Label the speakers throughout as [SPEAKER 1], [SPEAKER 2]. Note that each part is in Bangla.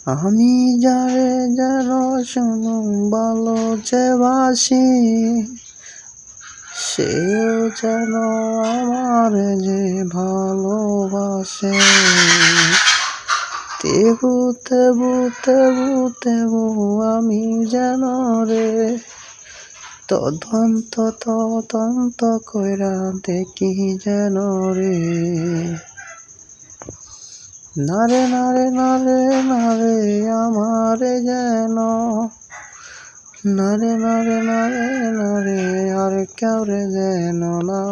[SPEAKER 1] আমি যারে যেন শুধু ভালো যে বাসি, সেও যেন আমার যে ভালোবাসে। তেবু তেবু তেবু তেবু আমি যেন রে তদন্ত কইরা দেখি যেন রে। নারে নারে নারে নারে আমারে যেন, নারে নারে নারে নারে আর কাউরে যেন না।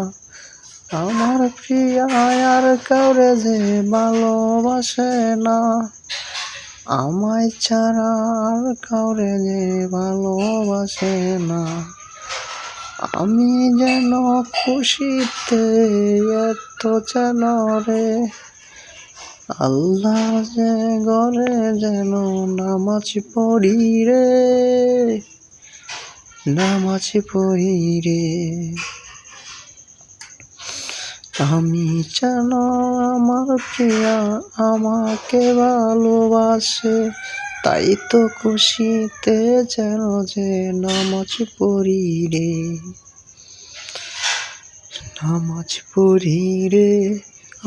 [SPEAKER 1] আমার প্রিয়া আর কাউরে যে ভালোবাসে না, আমায় ছাড়া আর কাউরে যে ভালোবাসে না। আমি যেন খুশিতে এত যেন রে, আল্লাহ যে ঘরে যেন নামাজ পড়ি রে, নামাজ পড়ি রে। আমি যেন আমার প্রিয়া আমাকে ভালোবাসে, তাই তো খুশিতে যেন যে নামাজ পড়ি রে, নামাজ পড়ি রে।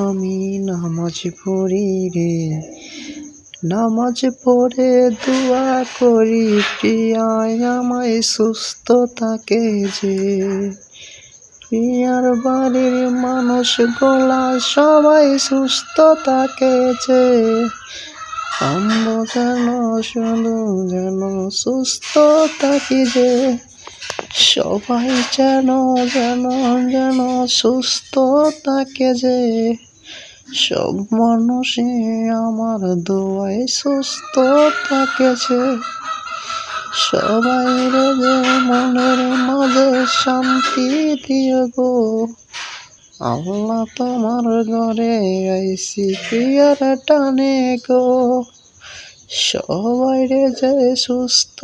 [SPEAKER 1] আমি নামাজ পড়ি রে, নামাজ পড়ে দোয়া করি প্রিয়ায় আমায় সুস্থ থাকে যে। প্রিয়ার বাড়ির মানুষ গোলা সবাই সুস্থ থাকে যে। আমরা যেন শুধু যেন সুস্থ থাকি যে, সবাই যেন যেন যেন সুস্থ থাকে যে। সব মানুষই আমার দোয়ায় সুস্থ থাকেছে। সবাই রে যে মনের মাঝে শান্তি দিও গো, আল্লাহ তোমার ঘরে আইসি প্রিয়ার টানে গো। সবাই রে যে সুস্থ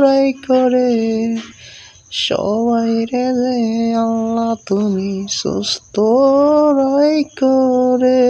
[SPEAKER 1] রাই করে, সবাই রে যে আল্লাহ তুমি সুস্থ রাই করে।